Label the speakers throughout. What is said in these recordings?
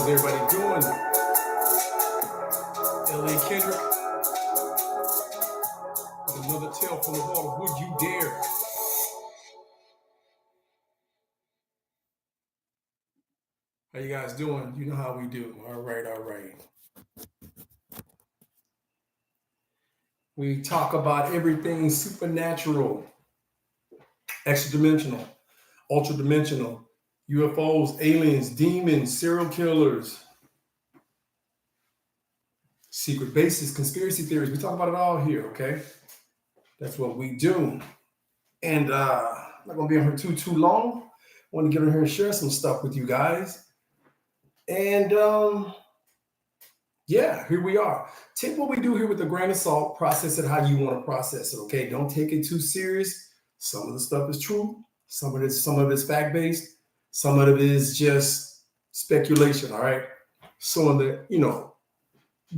Speaker 1: How's everybody doing? L.A. Kendrick with another tale from the vault of Would You Dare? How you guys doing? You know how we do. All right, all right. We talk about everything supernatural, extra-dimensional, ultra-dimensional, UFOs, aliens, demons, serial killers, secret bases, conspiracy theories. We talk about it all here, okay? That's what we do. And I'm not going to be on here too long. I want to get on here and share some stuff with you guys. And yeah, here we are. Take what we do here with a grain of salt, process it how you want to process it, okay? Don't take it too serious. Some of the stuff is true. Some of it's fact-based. Some of it is just speculation, all right? So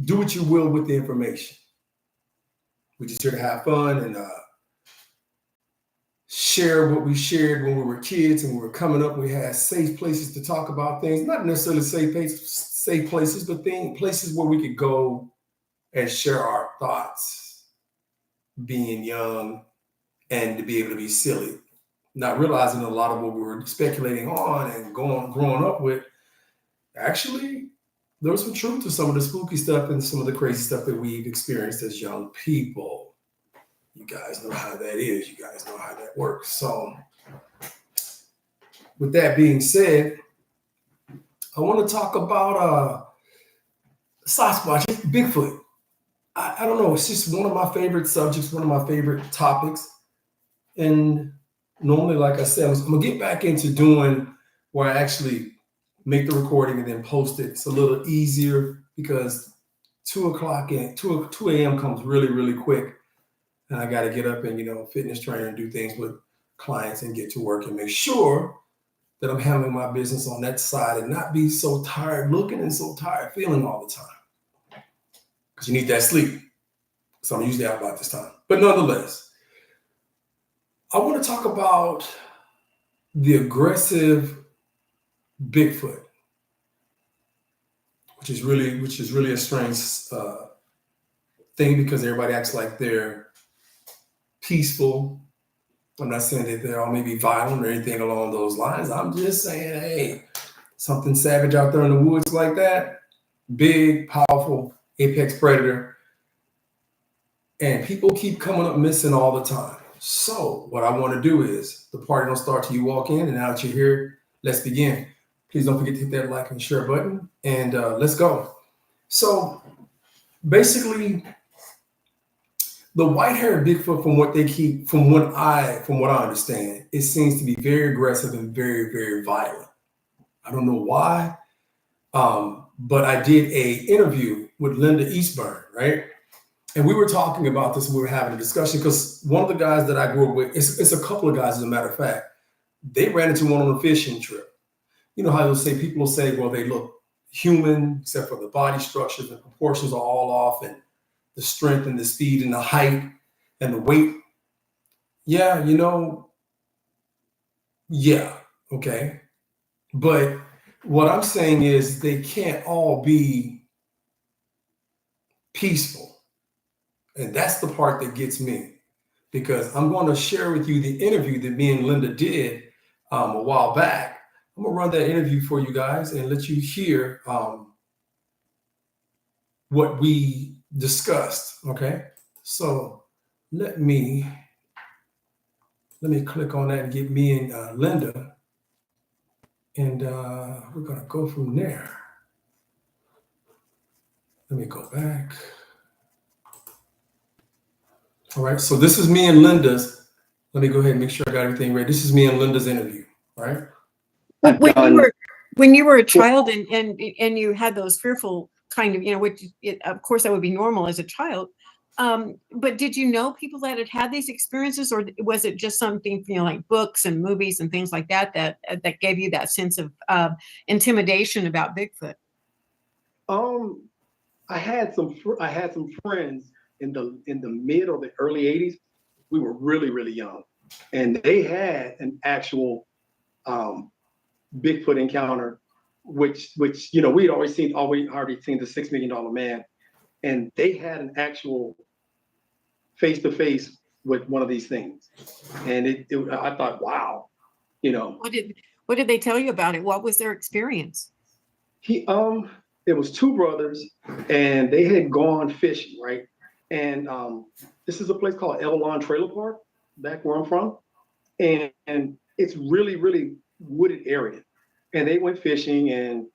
Speaker 1: do what you will with the information. We're just here to have fun and share what we shared when we were kids and we were coming up. We had safe places to talk about things, not necessarily safe places, but places where we could go and share our thoughts, being young and to be able to be silly, not realizing a lot of what we were speculating on and growing up with. Actually, there was some truth to some of the spooky stuff and some of the crazy stuff that we've experienced as young people. You guys know how that is. You guys know how that works. So with that being said, I want to talk about Sasquatch, Bigfoot. I don't know. It's just one of my favorite subjects, one of my favorite topics. And normally, like I said, I'm going to get back into doing where I actually make the recording and then post it. It's a little easier because 2 a.m. comes really, really quick. And I got to get up and, fitness trainer and do things with clients and get to work and make sure that I'm handling my business on that side and not be so tired looking and so tired feeling all the time. Because you need that sleep. So I'm usually out about this time. But nonetheless, I want to talk about the aggressive Bigfoot, which is really a strange thing because everybody acts like they're peaceful. I'm not saying that they're all maybe violent or anything along those lines. I'm just saying, hey, something savage out there in the woods like that, big, powerful, apex predator, and people keep coming up missing all the time. So what I want to do is the party don't start till you walk in, and now that you're here, let's begin. Please don't forget to hit that like and share button, and let's go. So basically, the white-haired Bigfoot, from what I understand, it seems to be very aggressive and very, very violent. I don't know why, but I did an interview with Linda Eastburn, right? And we were talking about this. We were having a discussion because one of the guys that I grew up with, it's a couple of guys, as a matter of fact, they ran into one on a fishing trip. You know how people will say, well, they look human, except for the body structures and proportions are all off, and the strength and the speed and the height and the weight. Yeah, yeah, okay. But what I'm saying is they can't all be peaceful. And that's the part that gets me, because I'm going to share with you the interview that me and Linda did a while back. I'm going to run that interview for you guys and let you hear what we discussed, okay? So let me click on that and get me and Linda, and we're going to go from there. Let me go back. All right, so this is me and Linda's. Let me go ahead and make sure I got everything ready. This is me and Linda's interview, right?
Speaker 2: When you were a child and you had those fearful kind of, which of course that would be normal as a child. But did you know people that had these experiences, or was it just something, like books and movies and things like that gave you that sense of intimidation about Bigfoot?
Speaker 3: I had some friends in the mid or the early 80s. We were really, really young, and they had an actual Bigfoot encounter which you know, we'd already seen the $6 million man, and they had an actual face to face with one of these things, and I thought, wow, you know.
Speaker 2: What did they tell you about it? What was their experience?
Speaker 3: It was two brothers, and they had gone fishing, right? And this is a place called Avalon Trailer Park, back where I'm from, and it's really, really wooded area. And they went fishing, and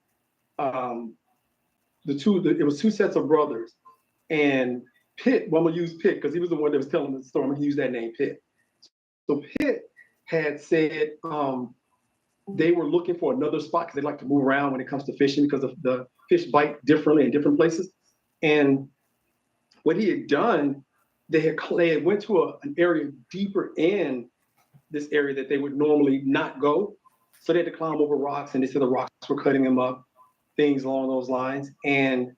Speaker 3: it was two sets of brothers, and Pitt. Well, I'm gonna use Pitt because he was the one that was telling the story. I'm gonna use that name, Pitt. So Pitt had said they were looking for another spot because they like to move around when it comes to fishing because of the fish bite differently in different places. And what he had done, they had went to an area deeper in this area that they would normally not go. So they had to climb over rocks, and they said the rocks were cutting them up, things along those lines. And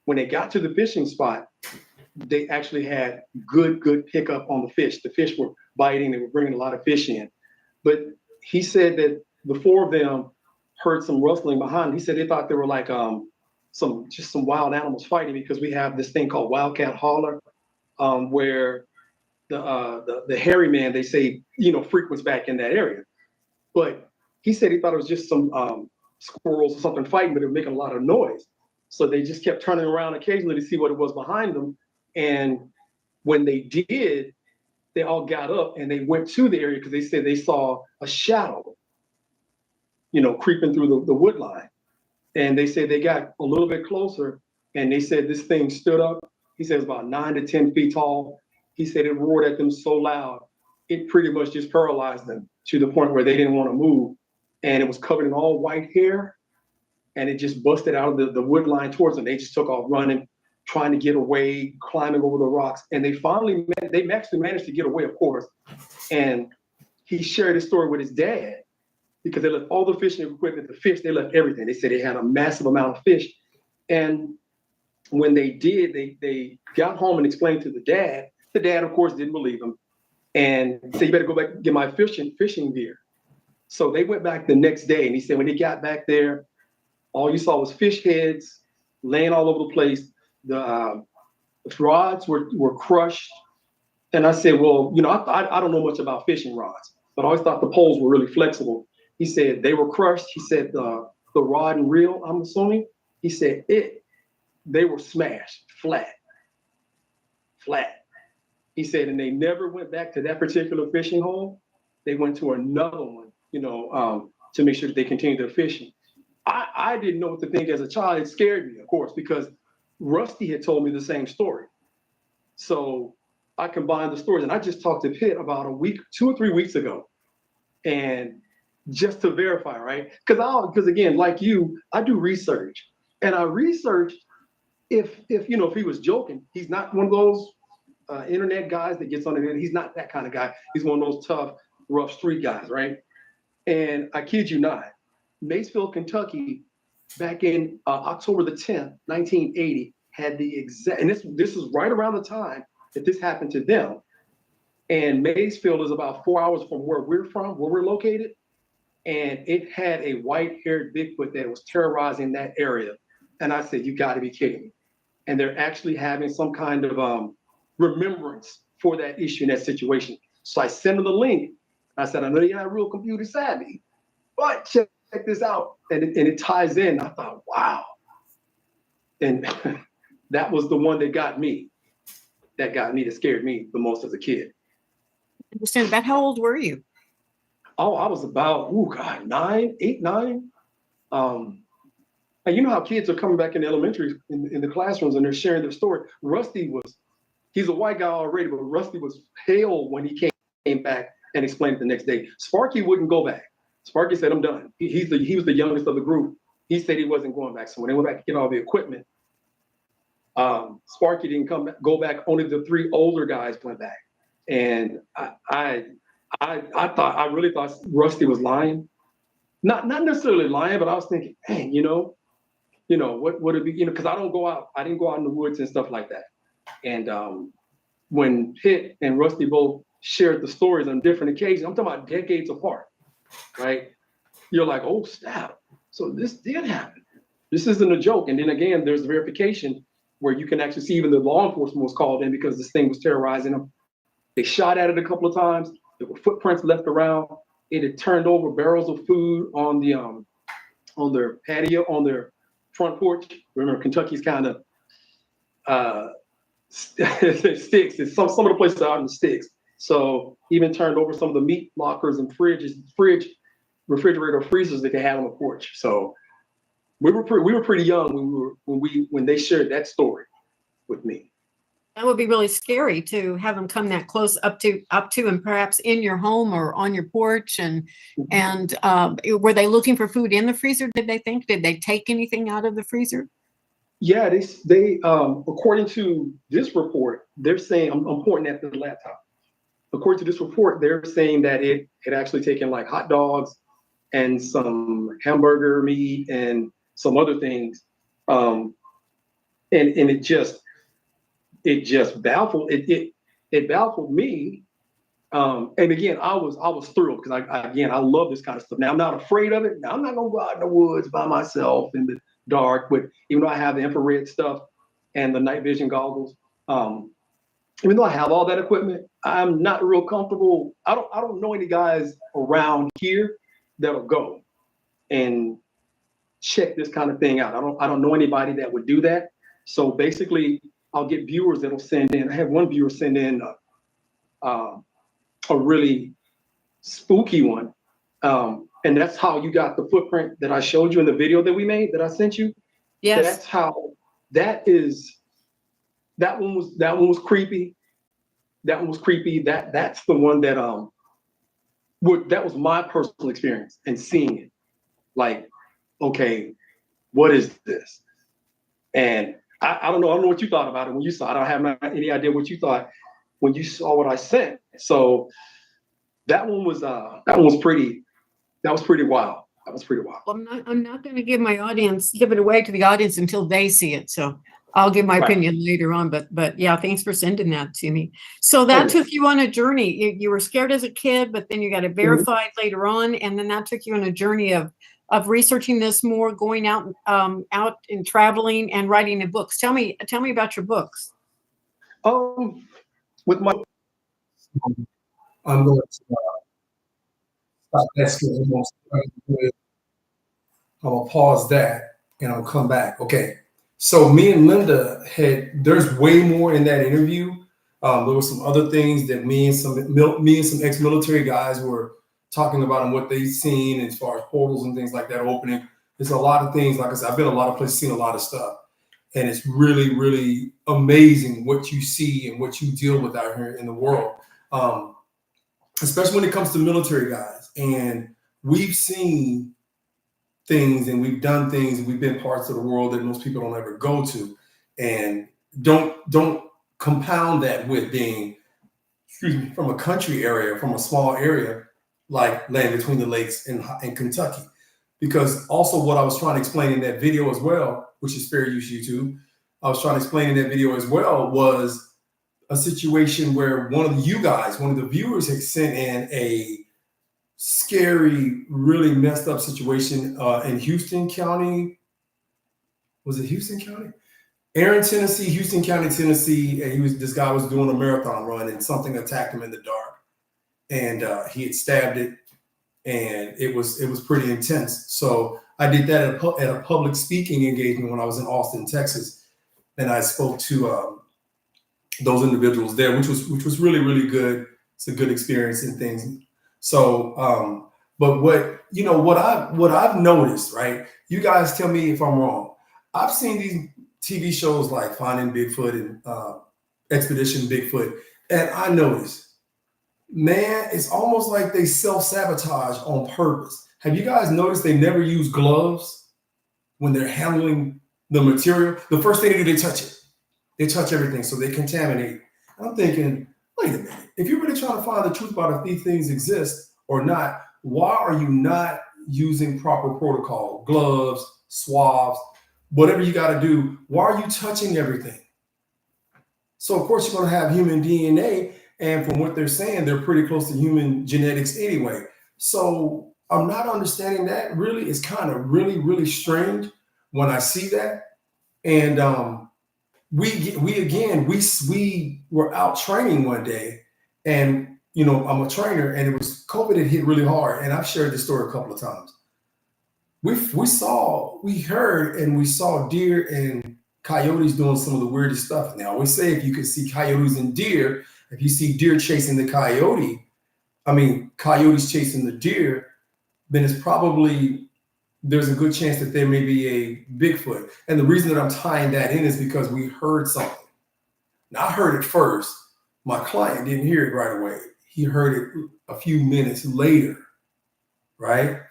Speaker 3: when they got to the fishing spot, they actually had good pickup on the fish. The fish were biting, they were bringing a lot of fish in. But he said that the four of them heard some rustling behind. He said they thought they were like some wild animals fighting, because we have this thing called wildcat holler, where the hairy man, they say, you know, frequents back in that area. But he said he thought it was just some squirrels or something fighting, but it was making a lot of noise. So they just kept turning around occasionally to see what it was behind them. And when they did, they all got up and they went to the area because they said they saw a shadow, you know, creeping through the wood line. And they said they got a little bit closer, and they said this thing stood up. He said it was about 9 to 10 feet tall. He said it roared at them so loud, it pretty much just paralyzed them to the point where they didn't want to move. And it was covered in all white hair, and it just busted out of the wood line towards them. They just took off running, trying to get away, climbing over the rocks. And they actually managed to get away, of course. And he shared his story with his dad, because they left all the fishing equipment, the fish, they left everything. They said they had a massive amount of fish. And when they did, they got home and explained to the dad. The dad, of course, didn't believe him and said, you better go back and get my fishing gear. So they went back the next day, and he said when they got back there, all you saw was fish heads laying all over the place. The rods were crushed. And I said, well, you know, I don't know much about fishing rods, but I always thought the poles were really flexible. He said they were crushed. He said the rod and reel, I'm assuming, he said they were smashed flat. He said, and they never went back to that particular fishing hole. They went to another one, you know, to make sure that they continued their fishing. I didn't know what to think as a child. It scared me, of course, because Rusty had told me the same story. So I combined the stories, and I just talked to Pitt about 2 or 3 weeks ago, and just to verify, right? Because again, like you, I do research, and I research if he was joking. He's not one of those internet guys that gets on the internet. He's not that kind of guy. He's one of those tough, rough street guys, right? And I kid you not, Maysville, Kentucky, back in October the 10th, 1980, had the exact, and this is right around the time that this happened to them. And Maysville is about 4 hours from where we're located. And it had a white-haired Bigfoot that was terrorizing that area. And I said, you got to be kidding me. And they're actually having some kind of remembrance for that issue in that situation. So I sent them the link. I said, I know you're not real computer savvy, but check this out. And it ties in. I thought, wow. And that was the one that got me. That scared me the most as a kid.
Speaker 2: Understand that. How old were you?
Speaker 3: Oh, I was about, 8, 9. And you know how kids are coming back in elementary in the classrooms and they're sharing their story. He's a white guy already, but Rusty was pale when he came back and explained it the next day. Sparky wouldn't go back. Sparky said, I'm done. He was the youngest of the group. He said he wasn't going back. So when they went back to get all the equipment, Sparky didn't go back. Only the 3 older guys went back. And I really thought Rusty was lying. Not necessarily lying, but I was thinking, man, what would it be? Because I didn't go out in the woods and stuff like that. And when Pitt and Rusty both shared the stories on different occasions, I'm talking about decades apart, right? You're like, oh, snap. So this did happen. This isn't a joke. And then again, there's verification where you can actually see even the law enforcement was called in because this thing was terrorizing them. They shot at it a couple of times. There were footprints left around. It had turned over barrels of food on their patio, on their front porch. Remember, Kentucky's kind of sticks. It's some of the places out in the sticks. So even turned over some of the meat lockers and refrigerator freezers that they had on the porch. So we were pretty young when they shared that story with me.
Speaker 2: That would be really scary to have them come that close up to and perhaps in your home or on your porch. And were they looking for food in the freezer? Did they take anything out of the freezer?
Speaker 3: Yeah, they according to this report, they're saying I'm pointing at the laptop. According to this report, they're saying that it had actually taken like hot dogs and some hamburger meat and some other things, and it just baffled it baffled me. And again, I was thrilled because I love this kind of stuff. Now I'm not afraid of it. Now I'm not gonna go out in the woods by myself in the dark. But even though I have the infrared stuff and the night vision goggles, even though I have all that equipment, I'm not real comfortable. I don't know any guys around here that'll go and check this kind of thing out. I don't know anybody that would do that. So basically, I'll get viewers that'll send in. I had one viewer send in a really spooky one, and that's how you got the footprint that I showed you in the video that we made that I sent you.
Speaker 2: Yes.
Speaker 3: That's how. That one was creepy. That one was creepy. That's the one that that was my personal experience and seeing it. Like, okay, what is this? And I don't know what you thought about it when you saw it. I don't have any idea what you thought when you saw what I sent. So that one was pretty wild. That was pretty wild.
Speaker 2: Well, I'm not going to give it away to the audience until they see it. So I'll give my opinion later on. But yeah, thanks for sending that to me. So that took you on a journey. You were scared as a kid, but then you got it verified later on, and then that took you on a journey of researching this more, going out and traveling and writing the books. Tell me about your books.
Speaker 3: With my,
Speaker 1: I'm going to stop that. I'm gonna pause that and I'll come back. Okay. So me and Linda there's way more in that interview. There were some other things that me and some ex-military guys were talking about and what they've seen as far as portals and things like that opening. There's a lot of things. Like I said, I've been a lot of places, seen a lot of stuff. And it's really, really amazing what you see and what you deal with out here in the world. Especially when it comes to military guys. And we've seen things and we've done things and we've been parts of the world that most people don't ever go to. And don't compound that with being, from a country area, from a small area, like Land Between the Lakes in Kentucky. Because also what I was trying to explain in that video as well, which is fair use YouTube, I was trying to explain in that video as well was a situation where one of the viewers had sent in a scary, really messed up situation in Houston County. Was it Houston County? Aaron, Tennessee, Houston County, Tennessee. And this guy was doing a marathon run and something attacked him in the dark. And he had stabbed it. And it was pretty intense. So I did that at a public speaking engagement when I was in Austin, Texas, and I spoke to those individuals there, which was really, really good. It's a good experience and things. So, but what I've noticed, right? You guys tell me if I'm wrong. I've seen these TV shows like Finding Bigfoot and Expedition Bigfoot, and I noticed. Man, it's almost like they self-sabotage on purpose. Have you guys noticed they never use gloves when they're handling the material? The first thing they do, they touch it. They touch everything, so they contaminate. I'm thinking, wait a minute. If you're really trying to find the truth about if these things exist or not, why are you not using proper protocol? Gloves, swabs, whatever you got to do. Why are you touching everything? So, of course, you're going to have human DNA. And from what they're saying, they're pretty close to human genetics anyway. So I'm not understanding that. Really, it's kind of really strange when I see that. And we were out training one day, and I'm a trainer, and it was COVID had hit really hard, and I've shared this story a couple of times. We heard and we saw deer and coyotes doing some of the weirdest stuff. And they always say if you could see coyotes and deer, if you see deer chasing the coyote, coyotes chasing the deer, then it's probably, there's a good chance that there may be a Bigfoot. And the reason that I'm tying that in is because we heard something. Now, I heard it first. My client didn't hear it right away. He heard it a few minutes later, right?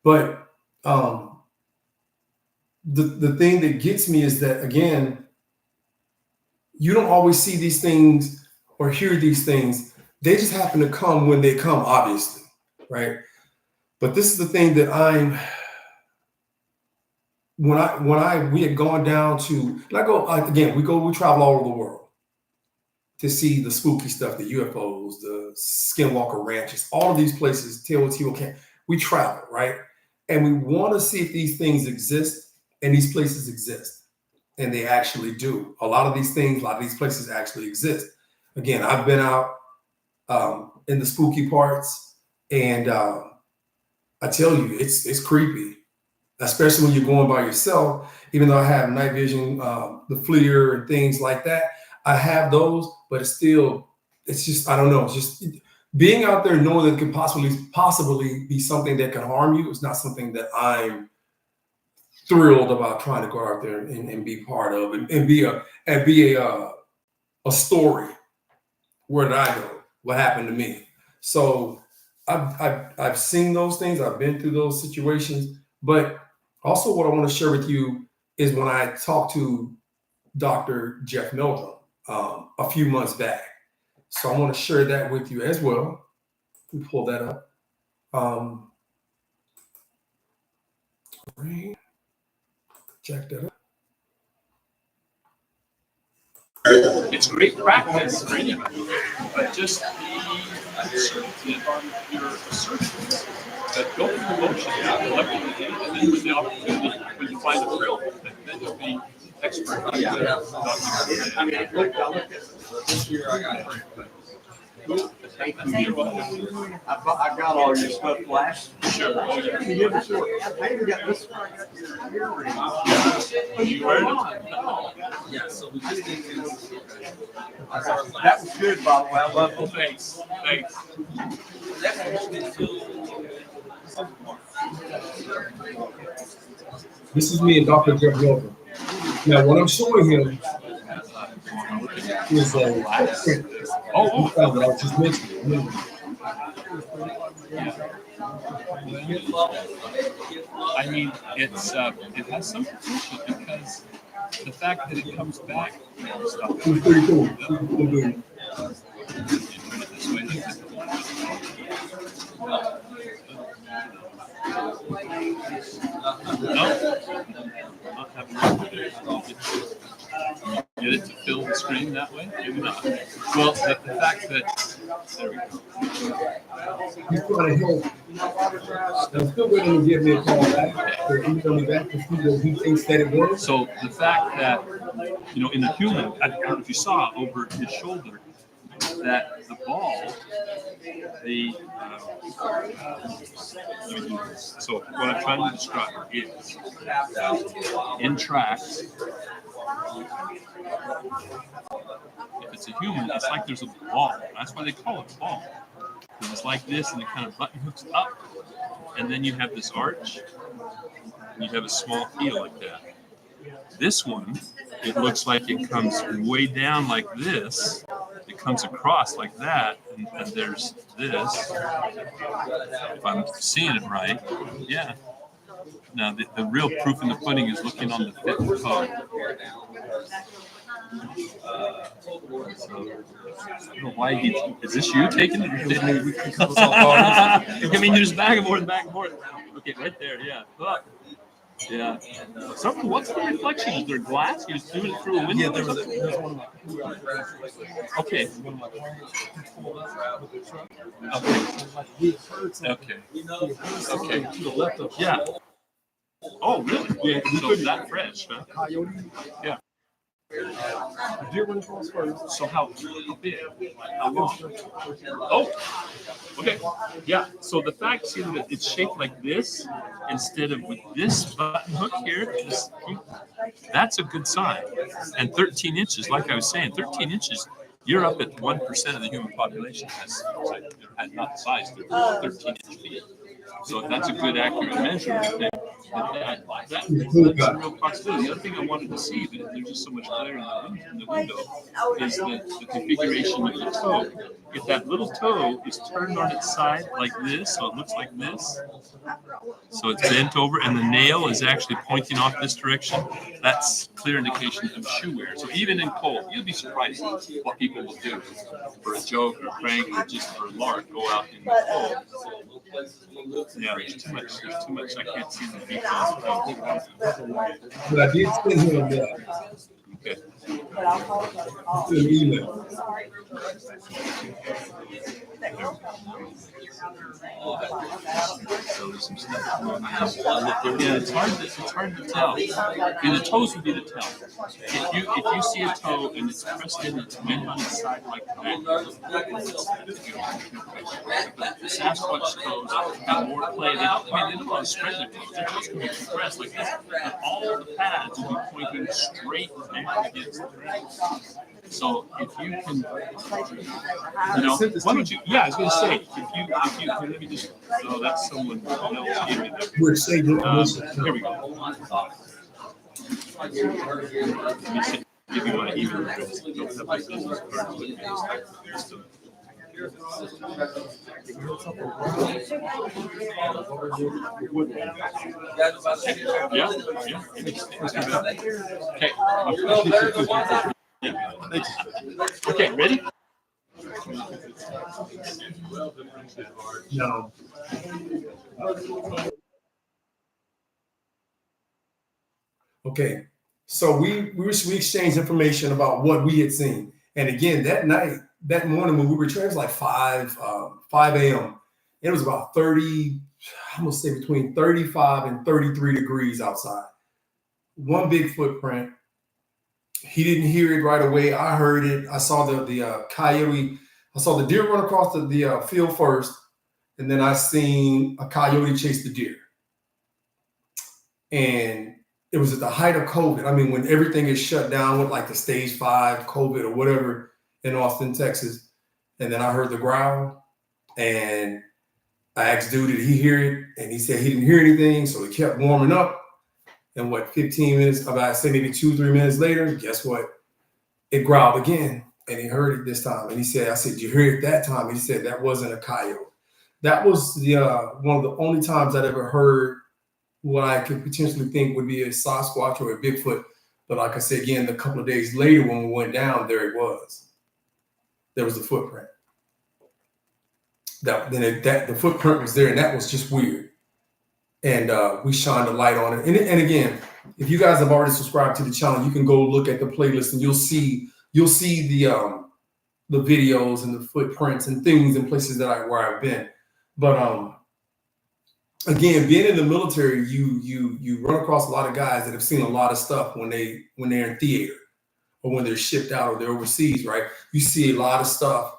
Speaker 1: But the thing that gets me is that, again, you don't always see these things or hear these things. They just happen to come when they come, obviously, right? But this is the thing that we had gone down to, and we travel all over the world to see the spooky stuff, the UFOs, the Skinwalker ranches, all of these places, Teotihuacan. We travel, right? And we want to see if these things exist, and these places exist. And they actually do. A lot of these places actually exist. Again, I've been out in the spooky parts, and I tell you, it's creepy, especially when you're going by yourself. Even though I have night vision, the FLIR and things like that, I have those, but it's just, I don't know. It's just being out there knowing that it could possibly be something that can harm you. It's not something that I'm thrilled about trying to go out there and be part of and be a story. Where did I go? What happened to me? So I've seen those things. I've been through those situations. But also what I want to share with you is when I talked to Dr. Jeff Meldrum a few months back. So I want to share that with you as well. We pull that up. Check that out.
Speaker 4: It's great practice, but just the uncertainty on your assertions that go through the motion, and then with the opportunity, when you find a thrill, then you'll be expert. I looked at this year, I got it. I got all your stuff flashed. Sure. I even got this. You wearing it? Yeah, so we just need to. That was good, by the way. I love it. Thanks.
Speaker 1: This is me and Dr. Jeff Meldrum. Now, what I'm showing him is a that I was just mentioning.
Speaker 4: I mean, it has some potential because the fact that it comes back.
Speaker 1: It's pretty cool.
Speaker 4: Get it to fill the screen that way? Maybe not. Well, the fact that there we go.
Speaker 1: He's trying to help. I'm still waiting to give me a call back or email me back to see what he thinks that it was.
Speaker 4: So the fact that, in the human, I don't know if you saw over his shoulder, that the ball, so what I'm trying to describe is in tracks, if it's a human, it's like there's a ball. That's why they call it a ball. Because it's like this, and it kind of button hooks up, and then you have this arch, and you have a small heel like that. This one, it looks like it comes way down like this. It comes across like that, and there's this. If I'm seeing it right, yeah. Now, the real proof in the pudding is looking on the fit and code. So, I don't know why is this you taking it? I mean, there's back and forth. Okay, right there, yeah. Look. Yeah. Something. What's the reflection? Is there glass? You're just doing it through a window?
Speaker 1: Yeah,
Speaker 4: or something?
Speaker 1: there's one of my
Speaker 4: Okay.
Speaker 1: one of my clients pulled up with the truck.
Speaker 4: Okay.
Speaker 1: We heard something.
Speaker 4: Okay.
Speaker 1: Okay. To the left of
Speaker 4: Yeah. Oh, really?
Speaker 1: Yeah, we
Speaker 4: So
Speaker 1: couldn't-
Speaker 4: that fresh, huh?
Speaker 1: coyote.
Speaker 4: Yeah.
Speaker 1: The deer went across first.
Speaker 4: So how big? How long? Oh, okay. Yeah. So the fact is that it's shaped like this instead of with this button hook here, that's a good sign. And 13 inches, like I was saying, 13 inches, you're up at 1% of the human population has not size 13-inch feet. So that's a good accurate measure. That's a real possibility. The other thing I wanted to see, that there's just so much glare in the window, is the configuration of the toe. If that little toe is turned on its side like this, so it looks like this, so it's bent over, and the nail is actually pointing off this direction, that's clear indication of shoe wear. So even in cold, you'll be surprised what people will do for a joke or a prank or just for a lark, go out in the cold. Yeah, there's too much. There's too much. I can't see the details.
Speaker 1: But I did send him that.
Speaker 4: Okay.
Speaker 1: To an email.
Speaker 4: So there's some stuff going on. Yeah, it's hard to tell. And the toes would be the tell. If you see a toe and it's pressed in, it's bent on its side like that. But the Sasquatch toes have more play. They don't want to spread their toes. Their toes can be compressed like this. But all the pads will be pointing straight back against the ground. So if you can, why don't you? Yeah, I was going to say, if you, let me just. Oh, that's someone else gave me that.
Speaker 1: We're saving
Speaker 4: Here we go. Let me see. Give you my email address. I don't have my business card with me. Just yeah. Okay. Yeah. Okay, ready?
Speaker 1: No. Okay, so we exchanged information about what we had seen, and again that morning when we were trained, it was like 5 a.m. It was about 30, I'm gonna say between 35 and 33 degrees outside. One big footprint. He didn't hear it right away. I heard it. I saw the coyote. I saw the deer run across the field first, and then I seen a coyote chase the deer. And it was at the height of COVID. I mean, when everything is shut down with like the stage 5 COVID or whatever in Austin, Texas. And then I heard the growl, and I asked dude, did he hear it? And he said he didn't hear anything. So he kept warming up. And 15 minutes, about say maybe 2-3 minutes later, guess what? It growled again, and he heard it this time. And he said, I said, did you hear it that time? And he said, that wasn't a coyote. That was the one of the only times I'd ever heard what I could potentially think would be a Sasquatch or a Bigfoot. But like I said, again, a couple of days later when we went down, there it was. There was the footprint. The footprint was there, and that was just weird. And we shined a light on it. And again, if you guys have already subscribed to the channel, you can go look at the playlist, and you'll see the videos and the footprints and things and places where I've been. But again, being in the military, you run across a lot of guys that have seen a lot of stuff when they're in theater or when they're shipped out or they're overseas, right? You see a lot of stuff,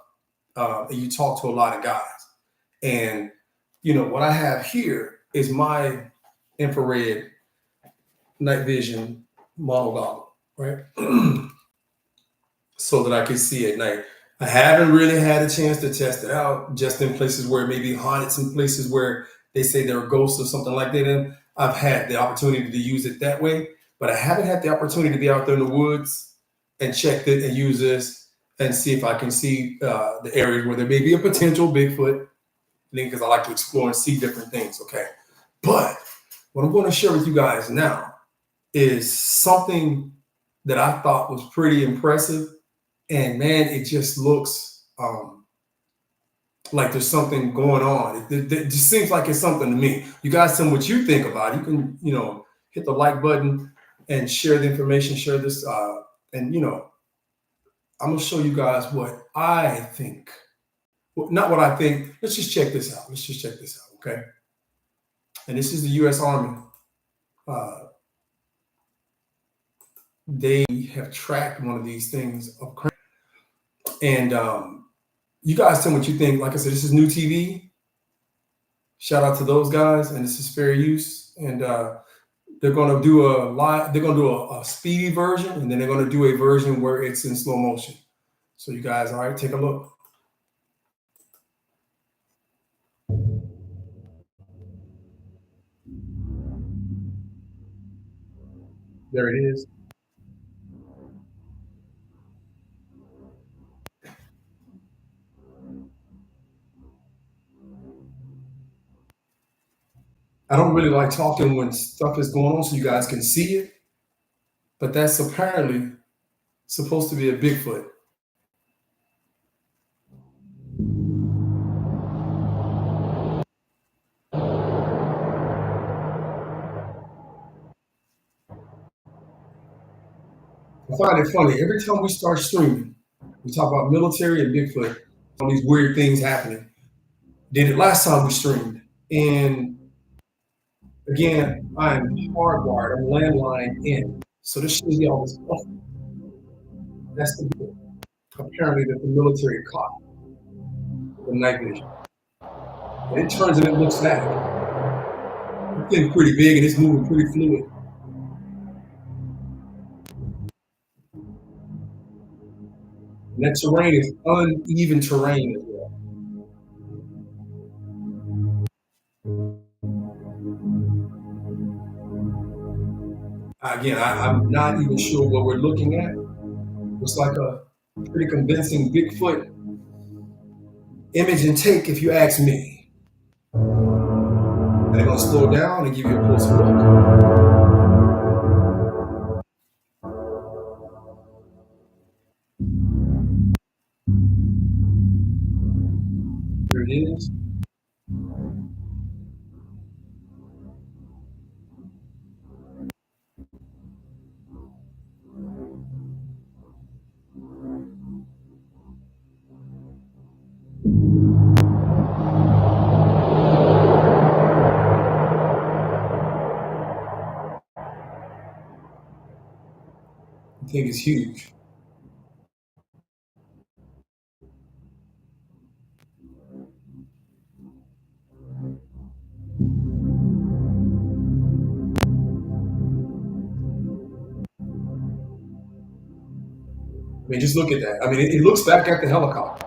Speaker 1: and you talk to a lot of guys. And what I have here is my infrared night vision monogoggle, right? So that I can see at night. I haven't really had a chance to test it out, just in places where it may be haunted, some places where they say there are ghosts or something like that. And I've had the opportunity to use it that way, but I haven't had the opportunity to be out there in the woods and check it and use this and see if I can see the areas where there may be a potential Bigfoot, because I like to explore and see different things, okay? But what I'm going to share with you guys now is something that I thought was pretty impressive. And man, it just looks like there's something going on. It just seems like it's something to me. You guys tell me what you think about it. You can, hit the like button and share the information, share this. And, you know, I'm going to show you guys what I think. Well, not what I think. Let's just check this out. Let's just check this out, okay? And this is the U.S. Army. They have tracked one of these things. And you guys tell me what you think. Like I said, this is new TV. Shout out to those guys. And this is fair use. And they're going to do a speedy version. And then they're going to do a version where it's in slow motion. So you guys, all right, take a look. There it is. I don't really like talking when stuff is going on so you guys can see it, but that's apparently supposed to be a Bigfoot. I find it funny. Every time we start streaming, we talk about military and Bigfoot, all these weird things happening. Did it last time we streamed. And again, I'm hardwired, I'm landline in. So this shows you all this stuff. That's the Bigfoot. Apparently that the military caught the night vision. And it turns and it looks back. It's getting pretty big and it's moving pretty fluid. And that terrain is uneven terrain as well. Again, I'm not even sure what we're looking at. Looks like a pretty convincing Bigfoot image and take, if you ask me. And they're going to slow down and give you a closer look. There it is. The thing is huge. I mean, just look at that. I mean, it looks back at the helicopter.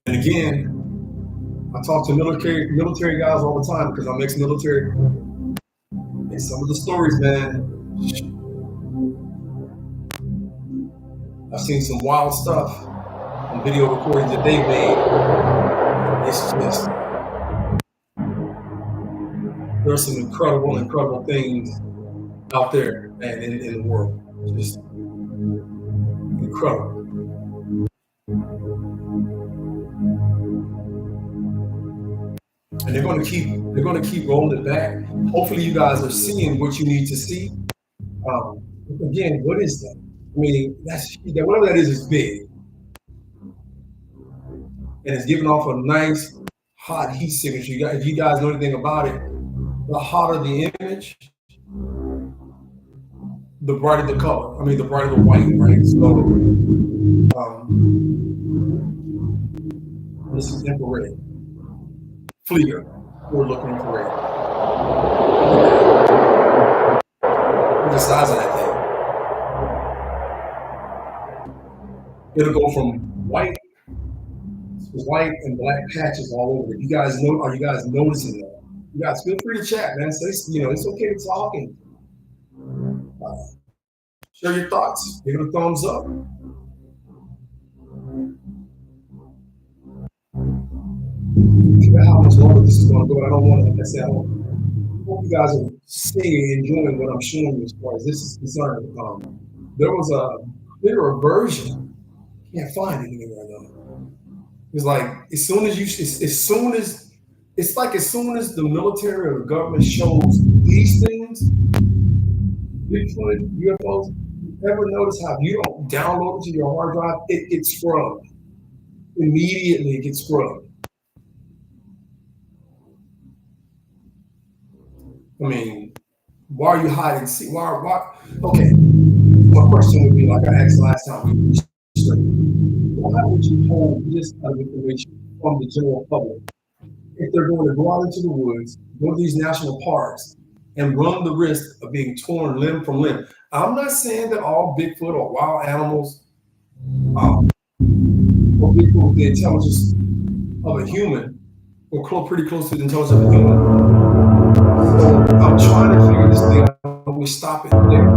Speaker 1: And again, I talk to military guys all the time because I'm ex-military. And some of the stories, man, I've seen some wild stuff on video recordings that they've made. It's just, there's some incredible things out there, man, in the world. Just incredible. And they're going to keep rolling it back. Hopefully you guys are seeing what you need to see. Again, what is that? I mean, whatever that is big. And it's giving off a nice hot heat signature. If you guys know anything about it, the hotter the image, the brighter the color. I mean, the brighter the white, right? So this is infrared. FLIR, we're looking infrared. Look at the size of that thing. It'll go from white and black patches all over. Are you guys noticing that? You guys feel free to chat, man. So it's okay to talk and share your thoughts. Give it a thumbs up. forget how much longer this is going to go. I don't want to, like I said, I hope you guys are seeing and enjoying what I'm showing you as far as this is concerned. There was a clearer version. Can't find it anywhere though. It's like as soon as it's like as soon as the military or the government shows these things, Bigfoot, UFOs, you ever notice how if you don't download it to your hard drive, it gets scrubbed. Immediately it gets scrubbed. I mean, why are you hiding? See, why? Okay, my question would be like I asked last time. Why would you hold this kind of information from the general public if they're going to go out into the woods, go to these national parks, and run the risk of being torn limb from limb? I'm not saying that all Bigfoot or wild animals or Bigfoot with the intelligence of a human or pretty close to the intelligence of a human. So I'm trying to figure this thing out. We stop it there.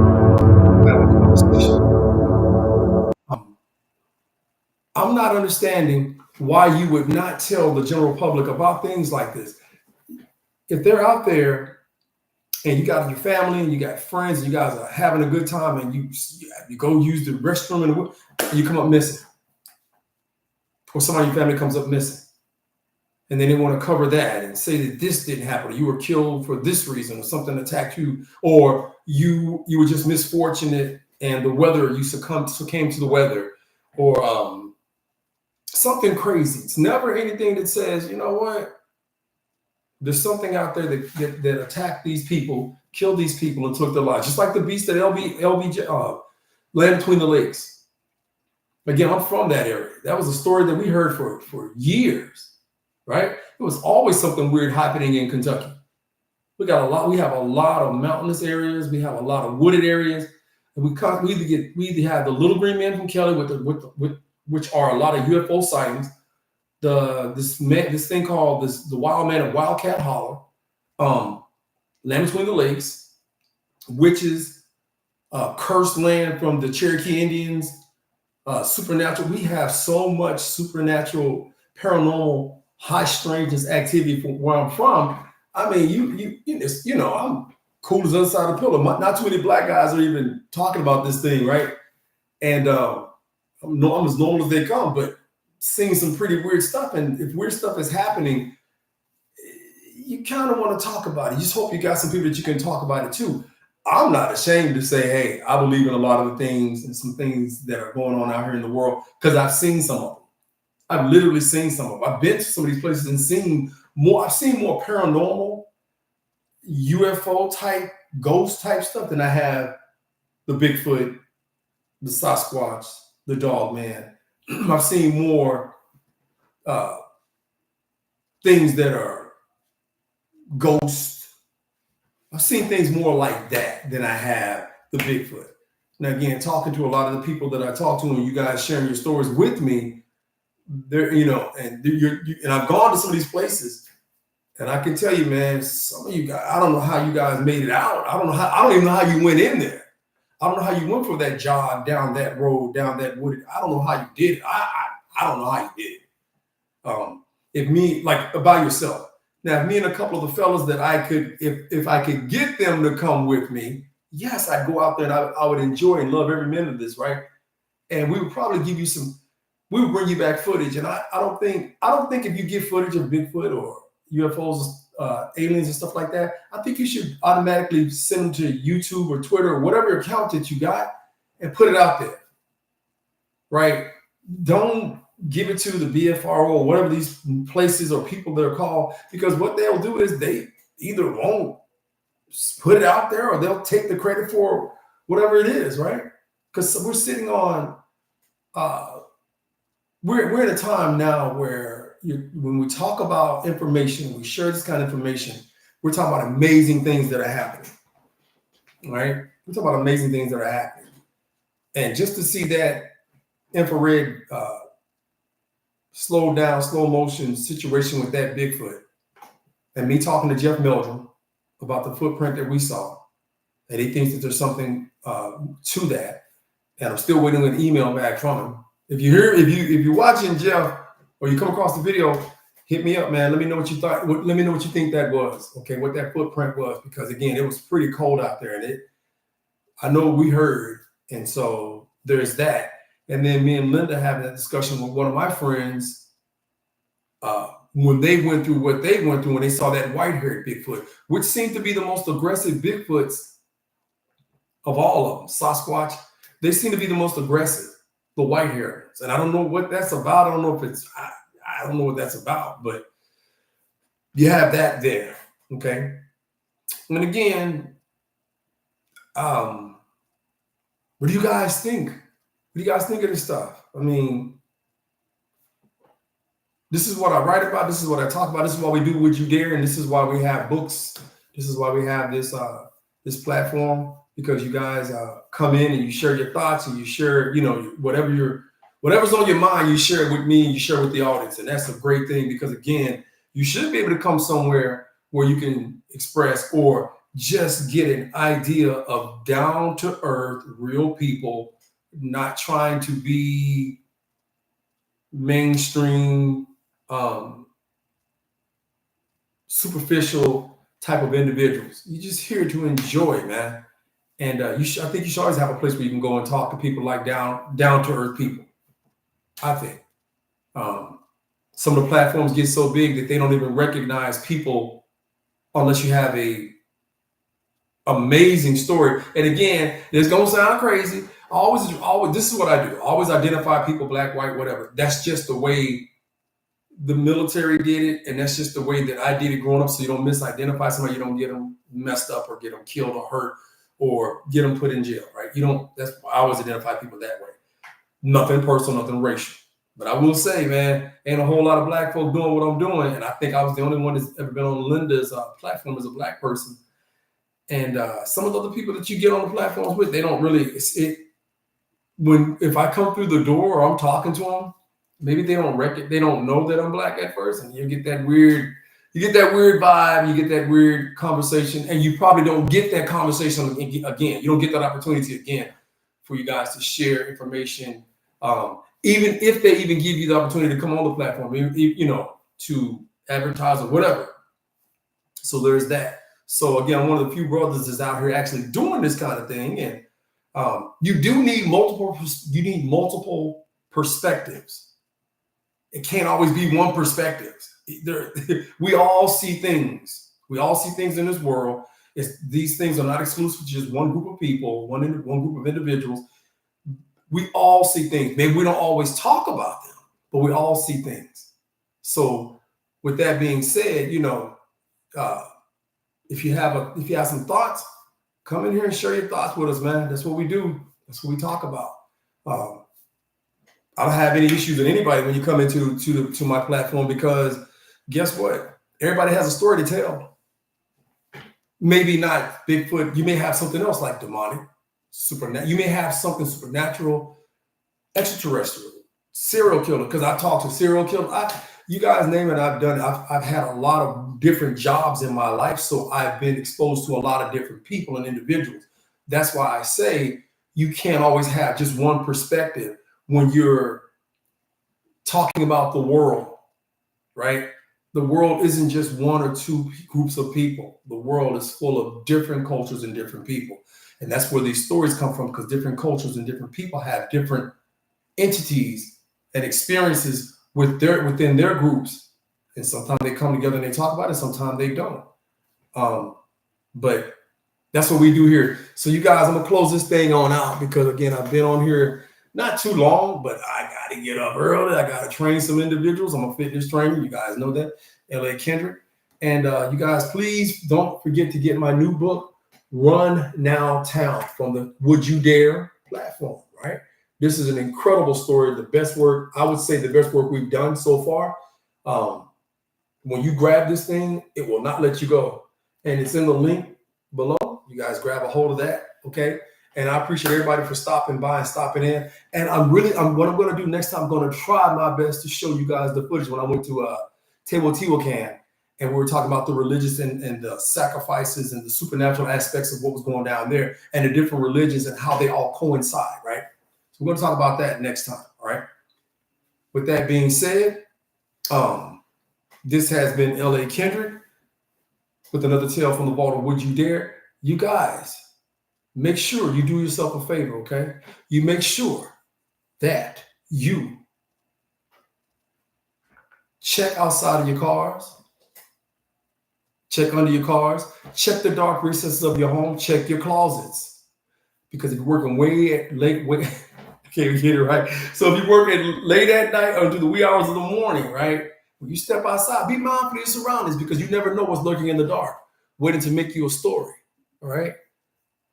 Speaker 1: Have a conversation. I'm not understanding why you would not tell the general public about things like this. If they're out there and you got your family and you got friends and you guys are having a good time and you go use the restroom and you come up missing, or somebody in your family comes up missing, and then they want to cover that and say that this didn't happen, or you were killed for this reason, or something attacked you, or you were just misfortunate and the weather, you succumbed to the weather, or something crazy. It's never anything that says, you know what, there's something out there that attacked these people, killed these people, and took their lives. Just like the beast at LBJ, Land Between the Lakes. Again, I'm from that area. That was a story that we heard for years, right? It was always something weird happening in Kentucky. We have a lot of mountainous areas. We have a lot of wooded areas. And we either have the Little Green Men from Kelly with which are a lot of UFO sightings. This thing called the Wild Man of Wildcat Hollow, Land Between the Lakes, witches, cursed land from the Cherokee Indians, supernatural. We have so much supernatural, paranormal, high strangeness activity from where I'm from. I mean, you know, I'm cool as the other side of the pillow. Not too many black guys are even talking about this thing, right? And I'm as normal as they come, but seeing some pretty weird stuff. And if weird stuff is happening, you kind of want to talk about it. You just hope you got some people that you can talk about it too. I'm not ashamed to say, hey, I believe in a lot of the things and some things that are going on out here in the world because I've seen some of them. I've literally seen some of them. I've been to some of these places and seen more. I've seen more paranormal, UFO type, ghost type stuff than I have the Bigfoot, the Sasquatch, the Dog Man. I've seen more things that are ghosts. I've seen things more like that than I have the Bigfoot. Now, again, talking to a lot of the people that I talk to, and you guys sharing your stories with me, there, you know, and and I've gone to some of these places, and I can tell you, man, some of you guys, I don't know how you guys made it out. I don't even know how you went in there. I don't know how you went for that jog down that road, down that wooded. I don't know how you did it. I don't know how you did it. If me, like by yourself. Now, if me and a couple of the fellas that I could, if I could get them to come with me, yes, I'd go out there and I would enjoy and love every minute of this, right? And we would probably give you we would bring you back footage. And I don't think if you get footage of Bigfoot or UFOs, aliens and stuff like that, I think you should automatically send them to YouTube or Twitter or whatever account that you got and put it out there, right? Don't give it to the BFRO or whatever these places or people that are called, because what they'll do is they either won't put it out there or they'll take the credit for whatever it is, right? Because we're sitting on, we're in a time now where when we talk about information, we share this kind of information, we're talking about amazing things that are happening, right? We're talking about amazing things that are happening. And just to see that infrared slow motion situation with that Bigfoot, and me talking to Jeff Meldrum about the footprint that we saw, and he thinks that there's something to that, and I'm still waiting on an email back from him. If you're watching Jeff or you come across the video, hit me up, man. Let me know what you thought. Let me know what you think that was. Okay, what that footprint was, because again, it was pretty cold out there, and I know we heard, and so there's that. And then me and Linda having that discussion with one of my friends when they went through what they went through when they saw that white-haired Bigfoot, which seemed to be the most aggressive Bigfoots of all of them. Sasquatch, they seem to be the most aggressive, the white-haired ones. And I don't know what that's about. I don't know if it's, I don't know what that's about, but you have that there, okay? And again, what do you guys think? What do you guys think of this stuff? I mean, this is what I write about. This is what I talk about. This is why we do Would You Dare, and this is why we have books. This is why we have this this platform, because you guys come in and you share your thoughts and you share, you know, whatever's on your mind, you share it with me and you share it with the audience, and that's a great thing, because again, you should be able to come somewhere where you can express or just get an idea of down to earth, real people, not trying to be mainstream, superficial type of individuals. You're just here to enjoy, man. And I think you should always have a place where you can go and talk to people like down to earth people. I think some of the platforms get so big that they don't even recognize people unless you have a amazing story. And again, it's gonna sound crazy. Always, this is what I do. Always identify people, black, white, whatever. That's just the way the military did it, and that's just the way that I did it growing up. So you don't misidentify somebody, you don't get them messed up or get them killed or hurt or get them put in jail, right? You don't. That's I always identify people that way. Nothing personal, nothing racial. But I will say, man, ain't a whole lot of black folk doing what I'm doing, and I think I was the only one that's ever been on Linda's platform as a black person. And some of the other people that you get on the platforms with, they don't really. If I come through the door or I'm talking to them, maybe they don't know that I'm black at first, and you get that weird vibe, you get that weird conversation, and you probably don't get that conversation again. You don't get that opportunity again for you guys to share information, even if they even give you the opportunity to come on the platform, you know, to advertise or whatever. So there's that. So again, I'm one of the few brothers that's out here actually doing this kind of thing, and you need multiple perspectives. It can't always be one perspective. We all see things. We all see things in this world. These things are not exclusive to just one group of people, one group of individuals. We all see things. Maybe we don't always talk about them, but we all see things. So with that being said, you know, if you have some thoughts, come in here and share your thoughts with us, man. That's what we do. That's what we talk about. I don't have any issues with anybody when you come into my platform, because guess what? Everybody has a story to tell. Maybe not Bigfoot. You may have something else like demonic, supernatural. You may have something supernatural, extraterrestrial, serial killer. Because I talk to serial killers. You guys name it, I've done it. I've had a lot of different jobs in my life, so I've been exposed to a lot of different people and individuals. That's why I say you can't always have just one perspective when you're talking about the world, right? The world isn't just one or two groups of people. The world is full of different cultures and different people. And that's where these stories come from, because different cultures and different people have different entities and experiences within their groups. And sometimes they come together and they talk about it, sometimes they don't. But that's what we do here. So you guys, I'm gonna close this thing on out, because again, I've been on here not too long, but I got to get up early. I got to train some individuals. I'm a fitness trainer. You guys know that, L.A. Kendrick. And you guys, please don't forget to get my new book, Run Now Town, from the Would You Dare platform, right? This is an incredible story. The best work, I would say the best work we've done so far. When you grab this thing, it will not let you go. And it's in the link below. You guys grab a hold of that, okay? And I appreciate everybody for stopping by and stopping in. And what I'm going to do next time, I'm going to try my best to show you guys the footage when I went to Teotihuacan, and we were talking about the religious and the sacrifices and the supernatural aspects of what was going down there, and the different religions and how they all coincide, right? So we're going to talk about that next time, all right? With that being said, This has been L.A. Kendrick with another tale from the vault of Would You Dare. You guys, make sure you do yourself a favor, okay? You make sure that you check outside of your cars, check under your cars, check the dark recesses of your home, check your closets. Because if you're working late, I can't get it right. So if you're working late at night or into the wee hours of the morning, right? When you step outside, be mindful of your surroundings because you never know what's lurking in the dark, waiting to make you a story, all right?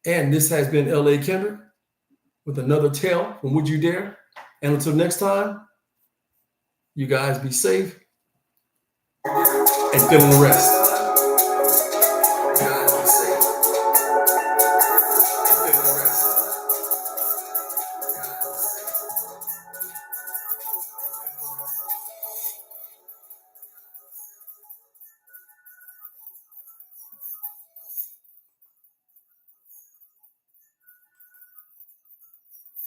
Speaker 1: And this has been L.A. Kendrick with another tale from Would You Dare? And until next time, you guys be safe and feel the rest.